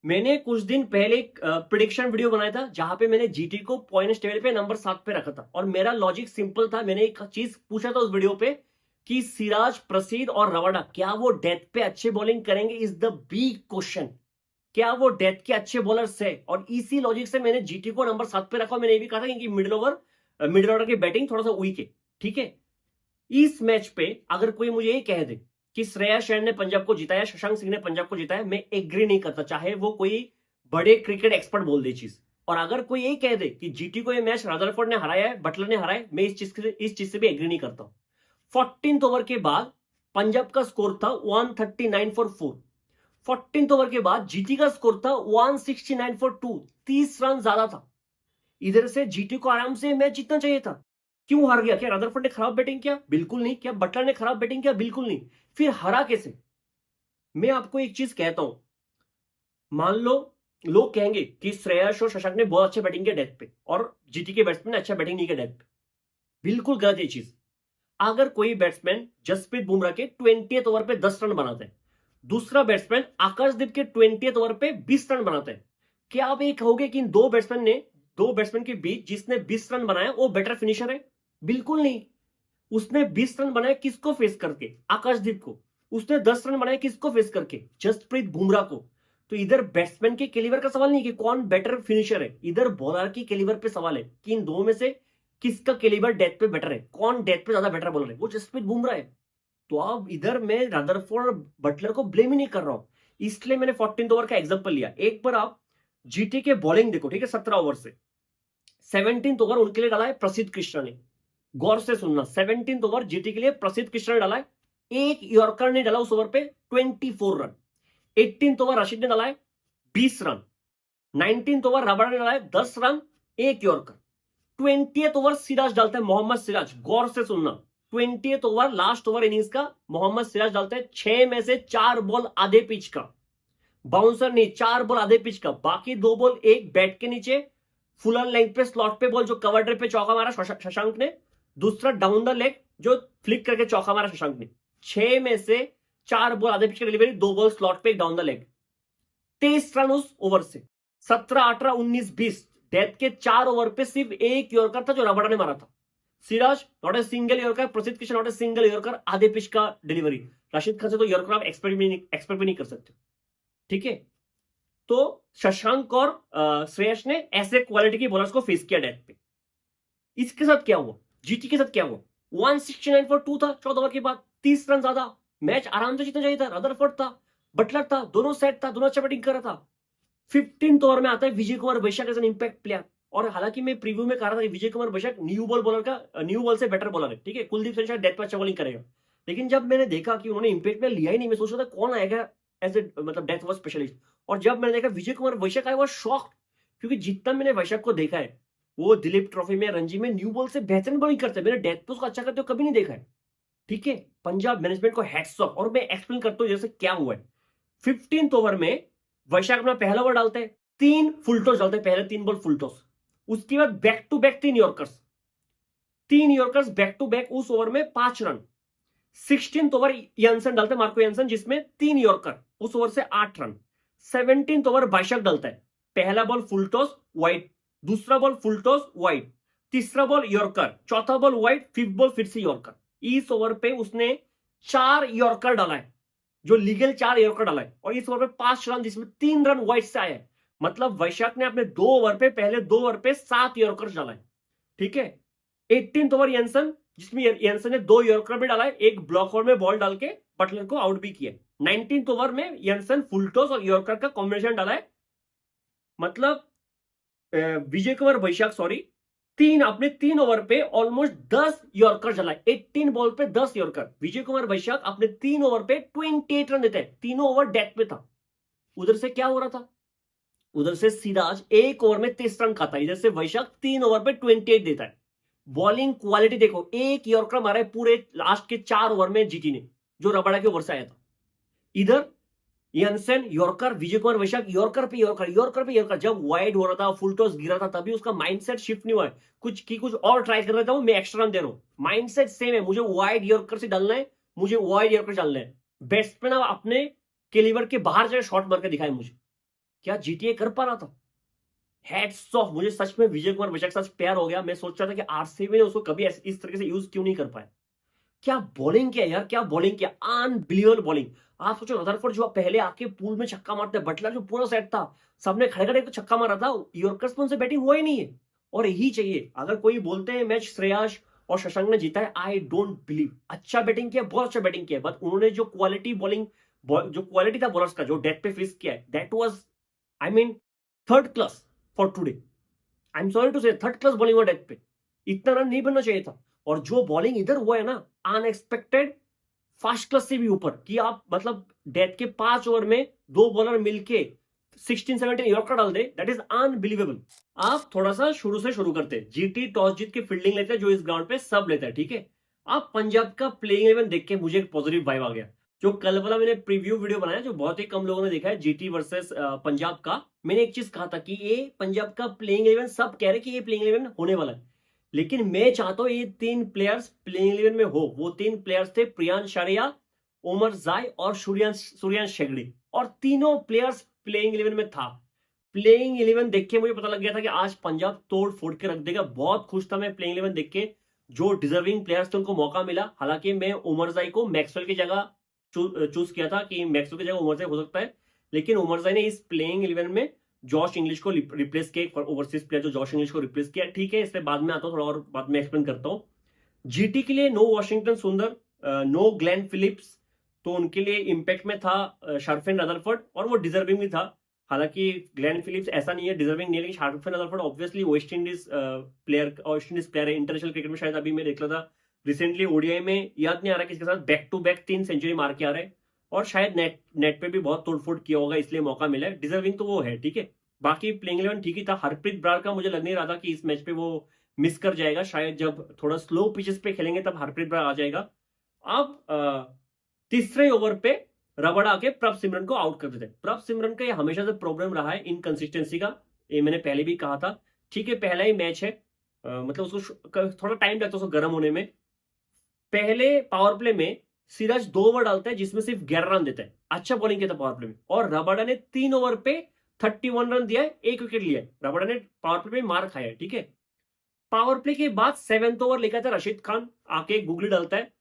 मैंने कुछ दिन पहले एक प्रिडिक्शन वीडियो बनाया था जहां पे मैंने जीटी को पॉइंट्स टेबल पे नंबर 7 पे रखा था और मेरा लॉजिक सिंपल था। मैंने एक चीज पूछा था उस वीडियो पे कि सिराज, प्रसिद्ध और रबाडा क्या वो डेथ पे अच्छे बॉलिंग करेंगे, इज द बिग क्वेश्चन। क्या वो डेथ के अच्छे बॉलर्स है? और इसी लॉजिक से मैंने जीटी को नंबर 7 पे रखा। मैंने ये भी कहा था कि मिडिल ऑर्डर की बैटिंग थोड़ा सा वीक है। ठीक है, इस मैच पे अगर कोई मुझे ये कह दे कि श्रेयस अय्यर ने पंजाब को जिताया, शशांक सिंह ने पंजाब को जिताया, मैं एग्री नहीं करता, चाहे वो कोई बड़े क्रिकेट एक्सपर्ट बोल दे चीज। और अगर कोई ये कह दे कि जीटी को ये मैच रदरफोर्ड ने हराया है, बटलर ने हराया है, मैं इस चीज से भी एग्री नहीं करता हूं। 14th ओवर के बाद पंजाब का स्कोर था 139 फॉर 4। 14th ओवर के बाद जीटी का स्कोर था 169 फॉर 2, 30 रन ज्यादा था। इधर से जीटी को आराम से मैच जीतना चाहिए था। क्यों हार गया? क्या रदरफोर्ड ने खराब बैटिंग किया? बिल्कुल नहीं। क्या बटलर ने खराब बैटिंग किया? बिल्कुल नहीं। फिर हरा कैसे? मैं आपको एक चीज कहता हूं, मान लो लोग कहेंगे कि श्रेयस और शशांक ने बहुत अच्छे बैटिंग किया डेथ पे और जीटी के बैट्समैन ने अच्छा बैटिंग नहीं किया डेथ पे। बिल्कुल गलत है चीज। अगर कोई बैट्समैन जसप्रीत बुमराह के 20th ओवर पे 10 रन बनाते हैं, दूसरा बैट्समैन आकाशदीप के 20th ओवर पे 20 रन बनाते हैं, क्या आप ये कहोगे कि इन दो बैट्समैन के बीच जिसने 20 रन बनाया वो बेटर फिनिशर है? बिल्कुल नहीं। उसने 20 रन बनाए किसको फेस करके? आकाशदीप को। उसने 10 रन बनाए किसको फेस करके? जसप्रीत बुमराह को। तो इधर बैट्समैन के कैलिबर का सवाल नहीं कि कौन बेटर फिनिशर है, इधर बॉलर की कैलिबर पे सवाल है कि इन दो में से किसका कैलिबर डेथ पे बेटर है, कौन डेथ पे ज्यादा बेटर बॉलर है। वो जसप्रीत बुमराह है। तो अब इधर मैं रदरफोर्ड और बटलर को ब्लेम ही नहीं कर रहा हूं, इसलिए मैंने 14th ओवर का एग्जांपल लिया। एक बार आप जीटी के बॉलिंग देखो, ठीक है, 17 ओवर से 17th ओवर उनके लिए डाला है प्रसिद्ध कृष्णा ने। गौर से सुनना, 17th ओवर जीटी के लिए प्रसिद्ध कृष्णा ने डाला है। एक यॉर्कर ने डाला उस ओवर पे 24 रन। 18th ओवर रशीद ने डाला है 20 रन। 19th ओवर रबाडा ने डाला है 10 रन, एक यॉर्कर। 20th ओवर सिराज डालता है मोहम्मद सिराज। गौर से सुनना, 20th over last over innings का मोहम्मद सिराज डालता है 6 में से 4 बॉल आधे पिच का, बाउंसर नहीं, 4 बॉल आधे पिच का, बाकी 2 बॉल एक बैट के नीचे फुलर लेग पे स्लॉट पे बॉल जो कवर ड्राइव पे चौका मारा शशांक ने, दूसरा डाउन द लेग जो फ्लिक करके चौका मारा शशांक ने। 6 में से 4 बॉल आधे पिच की डिलीवरी, 2 बॉल स्लॉट पे, एक डाउन द लेग। 23 रन उस ओवर से। 17, 18, 19, 20 डेथ के 4 ओवर पे सिर्फ एक यॉर्कर था जो रबाडा ने मारा था। Siraj not a single yorker, Prasidh Krishna not a single yorker, आधे पिच का डिलीवरी। राशिद खान से तो यॉर्कर आप एक्सपेक्ट भी नहीं कर सकते। ठीक है, तो शशांक और श्रेयस ने ऐसे क्वालिटी के बॉलर्स को फेस किया डेथ पे। इसके साथ क्या हुआ? जीटी के साथ क्या हुआ? 169 फॉर 2 था 14 ओवर के बाद, 30 रन ज्यादा, मैच आराम से जीतना चाहिए था। रदरफोर्ड था, बटलर था, दोनों सेट था, दोनों अच्छा बैटिंग कर रहा था। 15th ओवर में आता है विजय कुमार वैशाख एज एन इंपैक्ट प्लेयर। और हालांकि मैं प्रीव्यू में कह रहा था कि विजय कुमार वैशाख न्यू बॉल से बेटर बॉलर है। ठीक है, कुलदीप सेन शायद डेथ पर अच्छा बॉलिंग करेगा, लेकिन जब मैंने देखा कि उन्होंने इंपैक्ट प्लेयर लिया ही नहीं, मैं सोच रहा था कौन आएगा एज ए मतलब डेथ ओवर स्पेशलिस्ट। और जब मैंने देखा विजय कुमार वैशाख आया, वो शॉक्ड, क्योंकि जितना मैंने वैशाख को देखा है वो दिलीप ट्रॉफी में, रणजी में न्यू बॉल से बेहतरीन बॉलिंग करते हैं। मैंने डेथ पे उसको अच्छा करते हुए कभी नहीं देखा है। ठीक है, पंजाब मैनेजमेंट को हैट्स ऑफ। और मैं एक्सप्लेन करता हूं जैसे क्या हुआ है। 15th ओवर में वैशाख अपना पहला ओवर डालते हैं, 3 फुल टॉस डालते हैं, पहले 3 बॉल फुल टॉस। उसके बाद back to back 3 yorkers, 3 yorkers back to back उस ओवर में 5 रन। 16th ओवर यानसन डालते हैं, मार्को यानसन, जिसमें 3 यॉर्कर, उस ओवर से 8 रन। 17th ओवर वैशाख डालता है, पहला बॉल फुल टॉस वाइड, दूसरा बॉल फुल टॉस वाइड, तीसरा बॉल यॉर्कर, चौथा बॉल वाइड, 5th बॉल फिर से यॉर्कर। इस ओवर पे उसने 4 यॉर्कर डाला है, जो लीगल 4 यॉर्कर डाला है, और इस ओवर पे 5 रन, जिसमें 3 रन वाइड से आए हैं। मतलब वैशाख ने अपने 2 ओवर पे, पहले 2 ओवर पे 7 यॉर्कर डाला है। ठीक है, 18th ओवर यानसन, जिसमें यानसन ने 2 यॉर्कर भी डाला है, एक ब्लॉक होल में बॉल डाल के बटलर को आउट भी किया। 19th ओवर में यानसन फुल टॉस और यॉर्कर का कॉम्बिनेशन डाला है। मतलब विजय कुमार वैशाख, सॉरी, अपने 3 ओवर पे ऑलमोस्ट 10 यॉर्कर चलाए, 18 बॉल पे 10 यॉर्कर। विजय कुमार वैशाख अपने 3 ओवर पे 28 रन देते हैं, तीनों ओवर डेथ पे था। उधर से क्या हो रहा था? उधर से सिराज 1 ओवर में 30 रन खाता है, इधर से वैशाख 3 ओवर पे 28 देता है। बॉलिंग क्वालिटी देखो, एक यॉर्कर मारा है पूरे लास्ट के 4 ओवर में जीटी ने, जो रबाडा के ओवर से आया था। इधर यानसन यॉर्कर, विजय कुमार वैशाख यॉर्कर पे यॉर्कर, यॉर्कर पे यॉर्कर। जब वाइड हो रहा था, फुल टॉस गिरा था, तभी उसका माइंडसेट शिफ्ट नहीं हुआ है कुछ और ट्राई कर रहा था, मैं एक्स्ट्रा रन दे रहा हूं। माइंडसेट सेम है, मुझे वाइड यॉर्कर से डालना है, मुझे वाइड यॉर्कर डालना है। बैट्समैन अपने कैलिबर के बाहर जाकर शॉट मार के दिखाए मुझे क्या जीटीए कर पा रहा था? हैट्स ऑफ, मुझे सच में विजय कुमार विजय के साथ प्यार हो गया। मैं सोच रहा था कि आरसीबी ने उसको कभी इस तरीके से यूज क्यों नहीं कर पाया। क्या बॉलिंग किया यार, क्या बॉलिंग किया, अनबिलीवेबल बॉलिंग। आप सोचो रदरफोर्ड जो पहले आके पूल में छक्का मारते, बटलर जो पूरा सेट था, सबने खड़े खड़े छक्का मारा था, यॉर्कर्स में उनसे बैटिंग हुआ ही नहीं है। और यही चाहिए। अगर कोई बोलते हैं मैच श्रेयस और शशांक ने जीता है, आई डोंट बिलीव। अच्छा बैटिंग किया, बहुत अच्छा बैटिंग किया, बट उन्होंने जो क्वालिटी बॉलिंग, जो क्वालिटी था बॉलर्स का, जो डेथ पे फेस किया है, that was, I mean, third class for today. I am sorry to say, third class bowling हुआ डेथ पे। इतना रन नहीं बनना चाहिए था। और जो बॉलिंग इधर हुआ है ना, अनएक्सपेक्टेड, फर्स्ट क्लास से भी ऊपर, कि आप मतलब डेथ के 5 ओवर में 2 बॉलर मिलके 16-17 यॉर्कर डाल दे, दैट इज अनबिलीवेबल। आप थोड़ा सा शुरू से शुरू करते हैं। जीटी टॉस जीत के फील्डिंग लेते हैं, जो इस ग्राउंड पे सब लेता है, ठीक है। आप पंजाब का प्लेइंग 11 देख के मुझे एक पॉजिटिव वाइब आ गया। जो कल वाला मैंने प्रीव्यू वीडियो बनाया, जो बहुत ही कम लोगों ने देखा है, जीटी वर्सेस पंजाब का, मैंने एक चीज कहा था कि ये पंजाब का प्लेइंग 11, सब कह रहे कि ये प्लेइंग 11 होने वाला है, लेकिन मैं चाहता हूं ये 3 प्लेयर्स प्लेइंग 11 में हो। वो 3 प्लेयर्स थे प्रियांश शारिया, उमर जाय और सूर्यांश शेगड़ी, और तीनों प्लेयर्स प्लेइंग 11 में था। प्लेइंग 11 देख के मुझे पता लग गया था कि आज पंजाब तोड़ फोड़ के रख देगा। बहुत खुश था मैं प्लेइंग 11 देख के। जो डिजर्विंग प्लेयर्स थे उनको मौका मिला। हालांकि मैं उमर जाय को मैक्सवेल की जगह चूज किया था कि मैक्सवेल की जगह उमर जाय हो सकता है, लेकिन उमर जाय ने इस प्लेइंग 11 में जॉश इंग्लिश को रिप्लेस किया, ओवरसीज प्लेयर जो जॉश इंग्लिश को रिप्लेस किया। ठीक है, इससे बाद में आता हूं, थोड़ा और बाद में एक्सप्लेन करता हूं। जीटी के लिए नो वॉशिंगटन सुंदर, नो ग्लेन फिलिप्स, तो उनके लिए इंपैक्ट में था शार्फेन रदरफोर्ड, और वो डिजर्विंग भी था। हालांकि ग्लेन फिलिप्स ऐसा नहीं है, डिजर्विंग नहीं है, लेकिन Sherfane Rutherford obviously West Indies player है। इंटरनेशनल क्रिकेट में शायद अभी मैं देख रहा था रिसेंटली ओडीआई में, याद नहीं आ रहा किसके साथ, बैक टू बैक 3 सेंचुरी मार के आ रहे हैं, और शायद नेट पे भी बहुत तोड़फोड़ किया होगा, इसलिए मौका मिला है। डिजर्विंग तो वो है, ठीक है। बाकी प्लेइंग 11 ठीक ही था। हरप्रीत ब्रार का मुझे लग नहीं रहा था कि इस मैच पे वो मिस कर जाएगा। शायद जब थोड़ा स्लो पिचेस पे खेलेंगे तब हरप्रीत ब्रार आ जाएगा। अब तीसरे ओवर पे रबड़ा आके प्रभ सिमरन को आउट कर देते। प्रभ सिमरन का ये हमेशा से प्रॉब्लम रहा है, इनकंसिस्टेंसी का। ये मैंने पहले भी कहा था। ठीक है, पहला ही मैच है, मतलब उसको थोड़ा टाइम लगता है उसको गर्म होने में। पहले पावर प्ले में सिराज 2 ओवर डालता है जिसमें सिर्फ 11 रन देता है। अच्छा बॉलिंग किया था पावर प्ले में, और रबाडा ने 3 ओवर पे 31 रन दिया है, 1 विकेट लिया है। रबाडा ने पावर प्ले में मार खाया है, ठीक है। पावर प्ले के बाद 7th ओवर लेकर था रशीद खान, आके गुगली डालता है।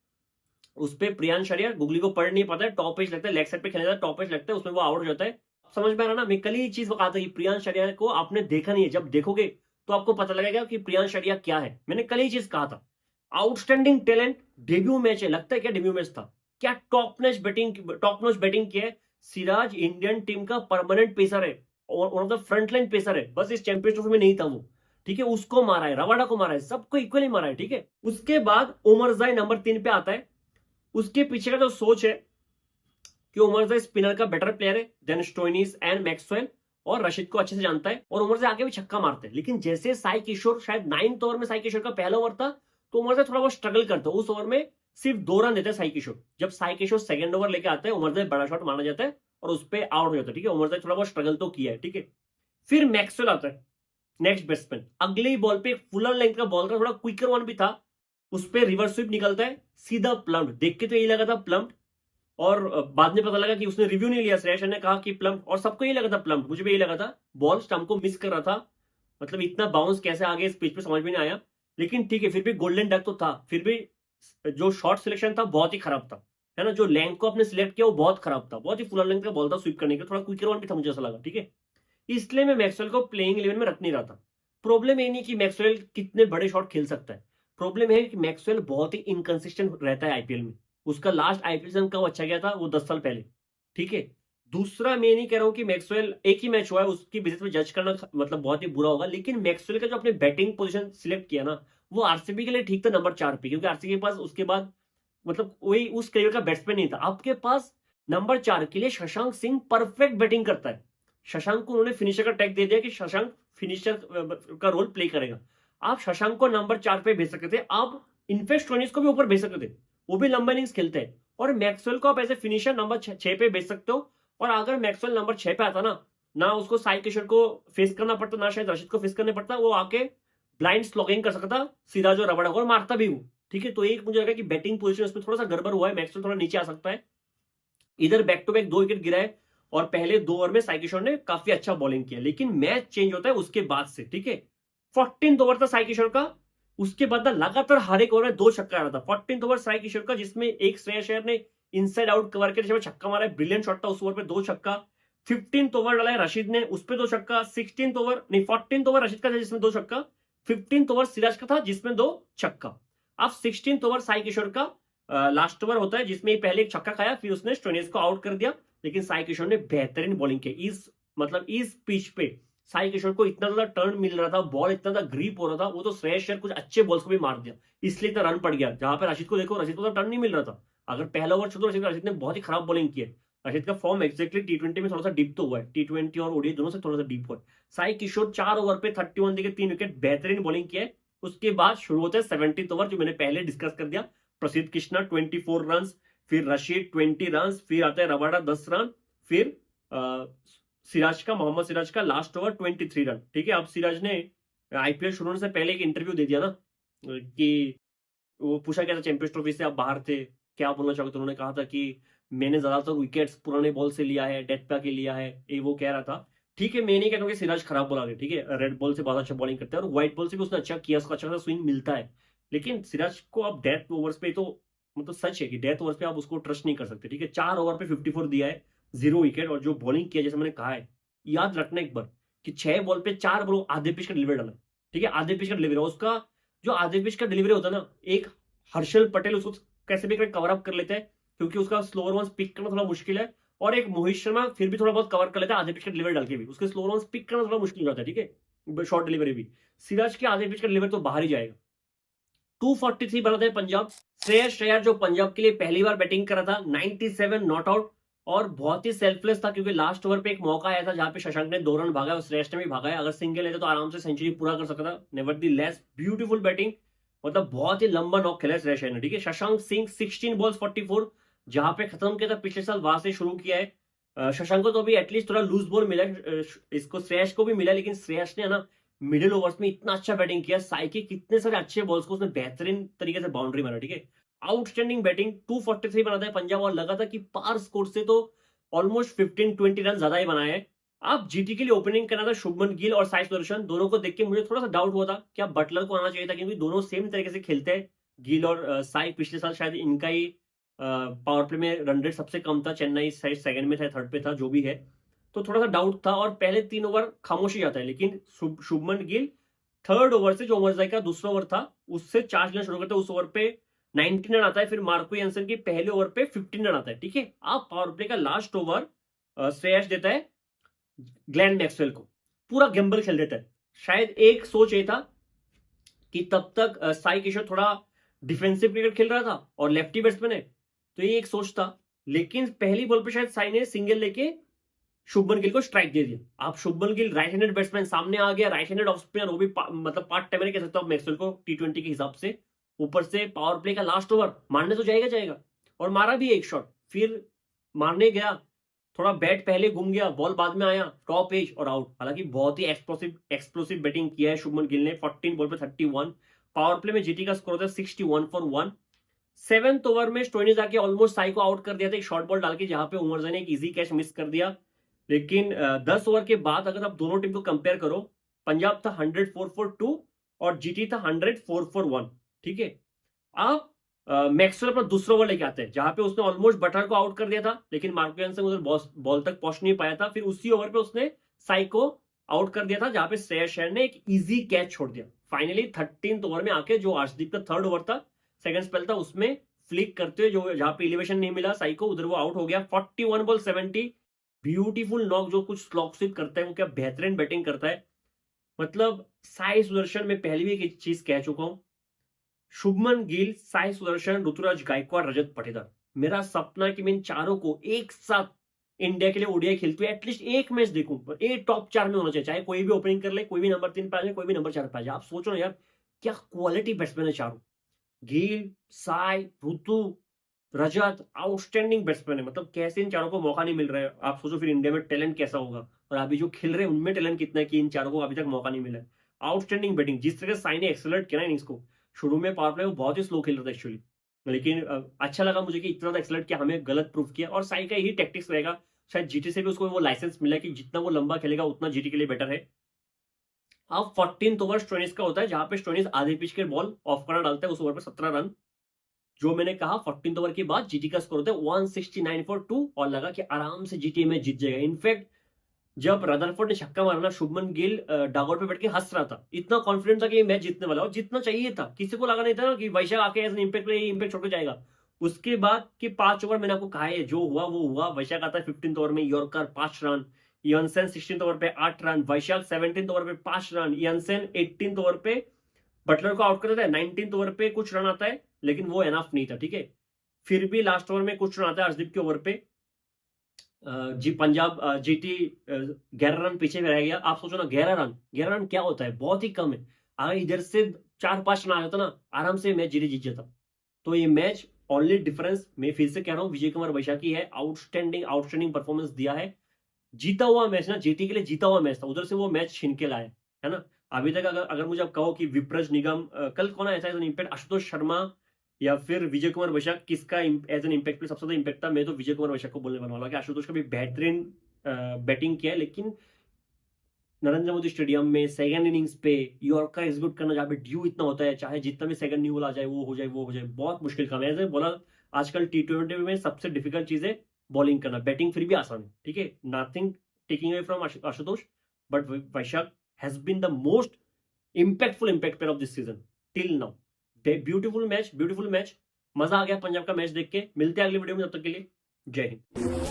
उस पर प्रियांश आर्या, गुगली को पढ़ नहीं पाता है, टॉप पेज लगता है, लेग साइड पे खेलने जाता है, टॉप पेज लगता है, उसमें वो आउट हो जाता है। समझ में आ रहा ना, मैं कल ही चीज बता था कि प्रियांश आर्या को आपने देखा नहीं है, जब देखोगे तो आपको पता लगेगा कि प्रियांश आर्या क्या है। मैंने कल ही चीज कहा था। आउटस्टैंडिंग टैलेंट, डेब्यू मैच है, लगता है क्या डेब्यू मैच था, क्या टॉप नॉच बैटिंग की है। सिराज इंडियन टीम का परमानेंट पेसर है, और one of the front line pacer है, बस इस चैंपियंस ट्रॉफी में नहीं था वो, ठीक है। उसको मारा है, रवाडा को मारा है, सबको इक्वली मारा है, ठीक है। उसके बाद उमर जाय नंबर 3 पे आता है। उसके पीछे का जो सोच है कि उमर जाय स्पिनर का बेटर प्लेयर है देन स्टोइनिस एंड मैक्सवेल, और रशीद को अच्छे से जानता है, और उमर जाय आगे भी छक्का मारते हैं। लेकिन जैसे साई किशोर, शायद 9th ओवर में साई किशोर का पहला ओवर था, तो उमर जाय थोड़ा बहुत स्ट्रगल करता है। उस ओवर में सिर्फ 2 रन देते हैं साई किशोर। जब साई किशोर 2nd ओवर लेके आता है, उमर जाय बड़ा शॉट माना जाता है और उस पर आउट हो जाता है, ठीक है। उमर जाय थोड़ा बहुत स्ट्रगल तो किया है, ठीक है। फिर मैक्सवेल आता है, नेक्स्ट बैट्समैन। अगले बॉल पे फुलर लेंथ का बॉल था, थोड़ा क्विकर वन भी था, उस पर रिवर्स स्वीप निकलता है, सीधा प्लम्ड। देख के तो यही लगा था प्लम्ड, और बाद में पता लगा कि उसने रिव्यू नहीं लिया, श्रेयस ने कहा कि प्लम्ड, और सबको यही लगा था प्लम्ड, मुझे भी यही लगा था। बॉल स्टंप को मिस कर रहा था, मतलब इतना बाउंस कैसे आगे इस पिच पे समझ में नहीं आया। लेकिन ठीक है, फिर भी गोल्डन डक तो था। फिर भी जो शॉट सिलेक्शन था बहुत ही खराब था, है ना। जो लेंथ को आपने सिलेक्ट किया वो बहुत खराब था, बहुत ही फुलर लेंथ का बॉल था स्वीप करने का, थोड़ा क्विकर वन भी था मुझे ऐसा लगा, ठीक है। इसलिए मैं मैक्सवेल को प्लेइंग 11 में रख नहीं रहा था। प्रॉब्लम ये नहीं कि मैक्सवेल कितने बड़े शॉट खेल सकता है, प्रॉब्लम है कि मैक्सवेल बहुत ही इनकंसिस्टेंट रहता है आईपीएल में। उसका लास्ट आईपीएल सीजन कब अच्छा गया था, वो 10 साल पहले, ठीक है। दूसरा, मैं नहीं कह रहा हूं कि मैक्सवेल एक ही मैच हुआ है उसकी बेसिस पे जज करना मतलब बहुत ही बुरा होगा, लेकिन मैक्सवेल का जो अपने बैटिंग पोजीशन सिलेक्ट किया ना, वो आरसीबी के लिए ठीक था नंबर 4 पे, क्योंकि आरसीबी के पास उसके बाद मतलब वही उस करियर का बैट्समैन नहीं था। आपके पास नंबर 4 के लिए शशांक सिंह परफेक्ट बैटिंग करता है। शशांक को उन्होंने फिनिशर का टैग दे दिया कि शशांक फिनिशर का रोल प्ले करेगा। आप शशांक को नंबर 4 पे भेज सकते थे, आप इनफेक्ट टोनिस को भी ऊपर भेज सकते थे, वो भी लंबा इनिंग्स खेलते हैं। और मैक्सवेल को आप ऐसे फिनिशर नंबर 6 पे भेज सकते हो। और अगर मैक्सवेल नंबर 6 पे आता ना उसको साई किशोर को फेस करना पड़ता, ना शायद रशीद को फेस करने पड़ता, वो आके ब्लाइंड स्लॉगिंग कर सकता सीधा जो रबड़ा और मारता भी वो, ठीक है। तो एक मुझे लगा कि बैटिंग पोजीशन उसमें थोड़ा सा गड़बड़ हुआ है, मैक्सवेल थोड़ा नीचे आ सकता है। इधर बैक टू बैक 2 विकेट गिरा है, और पहले 2 ओवर में साई किशोर ने काफी अच्छा बॉलिंग किया, लेकिन मैच चेंज होता है उसके बाद से, ठीक है। 14th ओवर था साई किशोर का, उसके बाद लगातार हर एक ओवर में 2 छक्का आ रहा था। 14th ओवर साई किशोर का, जिसमें एक श्रेयस अय्यर ने इनसाइड आउट कवर के छक्का मारा है, ब्रिलियंट शॉट था उस ओवर पे, 2 छक्का। 15th ओवर डाला है रशीद ने, उस पे 2 छक्का। 16th ओवर नहीं 14th ओवर रशीद का था जिसमें 2 छक्का। 15th ओवर सिराज का था जिसमें 2 छक्का। अब 16th ओवर साई किशोर का लास्ट ओवर होता है, जिसमें पहले एक छक्का खाया, फिर उसने स्टोइनिस को आउट कर दिया, लेकिन साई किशोर ने बेहतरीन बॉलिंग की। इस पिच पे साई किशोर को इतना ज्यादा टर्न मिल रहा था, बॉल इतना ज्यादा ग्रिप हो रहा था, वो तो श्रेयस अय्यर कुछ अच्छे बॉल्स को भी मार दिया, इसलिए इतना रन पड़ गया। जहां पे रशीद को देखो, रशीद को तो टर्न नहीं मिल रहा था। अगर पहला ओवर छोड़ो, रशीद ने बहुत ही खराब बॉलिंग की है। रशीद का फॉर्म एक्जैक्टली टी20 में थोड़ा सा डिप तो हुआ है, टी20 और ओडीआई दोनों से थोड़ा सा डिप हुआ है। साई किशोर 4 ओवर पे 31 देके 3 विकेट, बेहतरीन बॉलिंग किया है। उसके बाद शुरू होता है 70th ओवर, जो मैंने पहले डिस्कस कर दिया। प्रसिद्ध कृष्णा 24 रन, फिर रशीद 20 रन, फिर आता है रबाडा 10 रन, फिर मोहम्मद सिराज का लास्ट ओवर 23 रन, ठीक है। अब सिराज ने आईपीएल शुरू होने से पहले एक इंटरव्यू दे दिया ना, कि वो पूछा गया था चैंपियंस ट्रॉफी से आप बाहर थे, क्या बोलना चाहोगे, तो उन्होंने कहा था कि मैंने ज्यादातर विकेट्स पुराने बॉल से लिया है, डेथ पे के लिया है, ये वो कह रहा था। ठीक है, मैं नहीं कहता कि सिराज खराब बॉलर है, ठीक है, रेड बॉल से बहुत अच्छा बॉलिंग करता है और व्हाइट बॉल से भी उसने अच्छा किया, उसको अच्छा स्विंग मिलता है। लेकिन सिराज को आप डेथ ओवर्स पे, तो मतलब सच है कि डेथ ओवर्स पे आप उसको ट्रस्ट नहीं कर सकते, ठीक है। 4 ओवर पे 54 दिया है, 0 विकेट, और जो बॉलिंग किया, जैसे मैंने कहा है, याद रखना एक बार कि 6 बॉल पे 4 बॉल आधे पिच का डिलीवरी डाला, ठीक है, आधे पिच का डिलीवरी। उसका जो आधे पिच का डिलीवरी होता है ना, एक हर्षल पटेल उसको कैसे भी कवर अप कर लेता है, क्योंकि उसका स्लोअर वंस पिक करना थोड़ा मुश्किल है, और एक मोहित शर्मा फिर भी थोड़ा बहुत कवर कर लेता है आधे पिच का डिलीवरी डाल के भी, उसके स्लोअर वंस पिक करना थोड़ा मुश्किल हो जाता है, ठीक है, शॉर्ट डिलीवरी भी। सिराज के आधे पिच का डिलीवरी तो बाहर ही जाएगा। 243 बनाते हैं पंजाब। श्रेयस अय्यर जो पंजाब के लिए पहली बार बैटिंग कर रहा था, 97 नॉट आउट, और बहुत ही सेल्फलेस था, क्योंकि लास्ट ओवर पे एक मौका आया था जहां पे शशांक ने 2 रन भागा और श्रेयस ने भी भागा है। अगर सिंगल लेते तो आराम से सेंचुरी पूरा कर सकता था। नेवरदीलेस ब्यूटीफुल बैटिंग, मतलब बहुत ही लंबा नॉक खेला है श्रेयस अय्यर ने, ठीक है। शशांक सिंह 16 बॉल्स 44, जहां पे खत्म किया था पिछले साल, वहां से शुरू किया है। शशांक को तो अभी एटलीस्ट थोड़ा लूज बॉल मिला है, इसको श्रेयस को भी मिला, लेकिन श्रेयस ने ना मिडिल ओवर्स में इतना अच्छा बैटिंग किया, साई के कितने सारे अच्छे बॉल्स को उसने बेहतरीन तरीके से बाउंड्री मारा, ठीक है। आउटस्टैंडिंग बैटिंग, 243 बनाता है पंजाब, और लगा था कि पार स्कोर से तो ऑलमोस्ट 15-20 रन ज्यादा ही बनाए हैं। अब जीटी के लिए ओपनिंग करना था शुभमन गिल और साई सुदर्शन, दोनों को देख के मुझे थोड़ा सा डाउट हुआ था क्या बटलर को आना चाहिए था, क्योंकि दोनों सेम तरीके से खेलते हैं। गिल और साई पिछले साल शायद इनका ही पावर प्ले में रन रेट सबसे कम था, चेन्नई शायद सेकंड में था, थर्ड पे था, जो भी है, तो थोड़ा सा डाउट था। और पहले 3 ओवर खामोशी जाता है, लेकिन शुभमन गिल थर्ड ओवर से, जो उमर जाई का दूसरा ओवर था, उससे चार्ज लेना शुरू करते हैं। उस ओवर पे 19 रन आता है, फिर मार्को एंसन की पहले ओवर पे 15 रन आता है, ठीक है। आप पावर प्ले का लास्ट ओवर श्रेयस देता है ग्लेन मैक्सवेल को, पूरा गेम्बल खेल देता है। शायद एक सोच ये था कि तब तक साई किशोर थोड़ा डिफेंसिव क्रिकेट खेल रहा था और लेफ्टी बैट्समैन है, तो ये एक सोच था। लेकिन पहली बॉल पे शायद साई ने सिंगल लेके शुभमन गिल को स्ट्राइक दे दिया। आप Shubman Gill right handed batsman सामने आ गया, राइट हैंडेड ऑफ स्पिनर, वो भी मतलब पार्ट टाइमर कह सकते हो आप मैक्सवेल को टी20 के हिसाब से। ऊपर से पावर प्ले का लास्ट ओवर मारने तो जाएगा, और मारा भी एक शॉट, फिर मारने गया, थोड़ा बैट पहले घूम गया, बॉल बाद में आया, टॉप एज और आउट। हालांकि बहुत ही एक्सप्लोसिव बैटिंग किया है शुभमन गिल ने, 14 बॉल पे 31। पावर प्ले में जीटी का स्कोर था 61 फॉर 1। 7th ओवर में स्टोइनिस आके ऑलमोस्ट साई को आउट कर दिया था एक शॉर्ट बॉल डाल के, जहां पे उमर जाई ने एक इजी कैच मिस कर दिया। लेकिन 10 ओवर के बाद अगर आप दोनों टीम को कंपेयर करो, पंजाब था 104 फॉर 2 और जीटी था 104 फॉर 1, ठीक है। आप मैक्सवेल अपना दूसरा ओवर लेके आते हैं, जहां पे उसने ऑलमोस्ट बटलर को आउट कर दिया था, लेकिन मार्को एंसन उधर बॉल तक पहुंच नहीं पाया था। फिर उसी ओवर पे उसने साई को आउट कर दिया था, जहां पे श्रेयस अय्यर ने एक इजी कैच छोड़ दिया। फाइनली 13th ओवर में आके, जो अर्शदीप का थर्ड ओवर था, सेकंड स्पेल था, उसमें फ्लिक करते हुए, जो जहां पे एलिवेशन नहीं मिला साई को, उधर वो आउट हो गया। 41 बॉल 70, ब्यूटीफुल नॉक, जो कुछ स्लॉक स्वीप करता है वो क्या बेहतरीन बैटिंग करता है। मतलब साई सुदर्शन में पहले भी एक चीज कह चुका हूं, शुभमन गिल, साई सुदर्शन, ऋतुराज गायकवाड़, रजत पाटीदार, मेरा सपना है कि मैं इन चारों को एक साथ इंडिया के लिए ओडीआई खेलते हुए एटलीस्ट एक मैच देखूं, पर ये टॉप 4 में होना चाहिए, चाहे कोई भी ओपनिंग कर ले, कोई भी नंबर 3 पे आ जाए, कोई भी नंबर 4 पे आ जाए। आप सोचो ना यार, क्या क्वालिटी बैट्समैन है चारों, गिल, साई, ऋतु, रजत, आउटस्टैंडिंग बैट्समैन है। मतलब कैसे इन चारों को मौका नहीं मिल रहा है, आप सोचो फिर इंडिया में टैलेंट कैसा होगा, और अभी जो खेल रहे हैं उनमें टैलेंट कितना है कि इन चारों को अभी तक मौका नहीं मिला है। आउटस्टैंडिंग बैटिंग, जिस तरह से साई ने एक्सेलरेट किया इनिंग्स को, शुरू में पावर प्ले वो बहुत ही स्लो खेल रहा था एक्चुअली, लेकिन अच्छा लगा मुझे कि इतना एक्सेलरेट किया, हमें गलत प्रूफ किया, और साई का यही टैक्टिक्स रहेगा, शायद जीटी से भी उसको वो लाइसेंस मिला कि जितना वो लंबा खेलेगा उतना जीटी के लिए बेटर है। अब 14th ओवर स्टोइनिस का होता है, जहां पे स्टोइनिस आधे पिच के बॉल ऑफ करना डालता है, उस ओवर पे 17 रन। जो मैंने कहा 14th ओवर के बाद जीटी का स्कोर होता है 169 फॉर 2, और लगा कि आराम से जीटी में जीत जाएगा। इनफैक्ट जब रदरफोर्ड ने छक्का मारना, शुभमन गिल डागआउट पे बैठ के हंस रहा था, इतना कॉन्फिडेंट था कि ये मैच जीतने वाला, और जीतना चाहिए था। किसी को लगा नहीं था ना कि वैशाख आके as an impact player impact छोड़ के जाएगा। उसके बाद के 5 ओवर मैंने आपको कहा है, जो हुआ वो हुआ। वैशाख आता है 15th ओवर में, यॉर्कर 5 रन, इयनसेन 16th ओवर पे 8 रन, वैशाख 17th ओवर पे 5 रन, इयनसेन 18th ओवर पे बटलर को आउट कर देता है। 19th ओवर पे कुछ रन आता है, लेकिन वो एनफ नहीं था, ठीक है। फिर भी लास्ट ओवर में कुछ रन आता है अर्शदीप के ओवर पे। जी पंजाब जीटी 11 रन पीछे में रह गया। आप सोचो ना, 11 रन क्या होता है, बहुत ही कम है। अगर इधर से 4-5 रन आ जाता ना, आराम से मैच जीटी जीत जाता। तो ये मैच ओनली डिफरेंस, मैं फिर से कह रहा हूं, विजय कुमार वैशाखी है, आउटस्टैंडिंग परफॉर्मेंस दिया है। जीता हुआ मैच ना, जीटी के लिए जीता हुआ मैच था, उधर से वो मैच छीन के लाए, है ना। अभी तक अगर मुझे आप कहो कि विप्रज निगम कल कौन ऐसा है इम्पैक्ट, आशुतोष शर्मा या फिर विजय कुमार वैशाख, किसका एज एन इम्पैक्ट पे सबसे ज्यादा इम्पैक्ट था, मैं तो विजय कुमार वैशाख को बोलने वाला हूं। आशुतोष का भी बेहतरीन बैटिंग किया है, लेकिन नरेंद्र मोदी स्टेडियम में सेकंड इनिंग्स पे यॉर्कर एग्जीक्यूट करना, जहाँ पे ड्यू इतना होता है, चाहे जितना भी सेकंड न्यू आ जाए, वो हो जाए, बहुत मुश्किल काम है। ऐसे बोला, आजकल T20 में सबसे डिफिकल्ट चीज है बॉलिंग करना, बैटिंग फिर भी आसान है, ठीक है। Nothing taking away from Ashutosh, but Vyshak has been the most impactful impact player of this season till now. Beautiful match, मजा आ गया पंजाब का मैच देख के। मिलते हैं अगली वीडियो में, तब तक के लिए जय हिंद।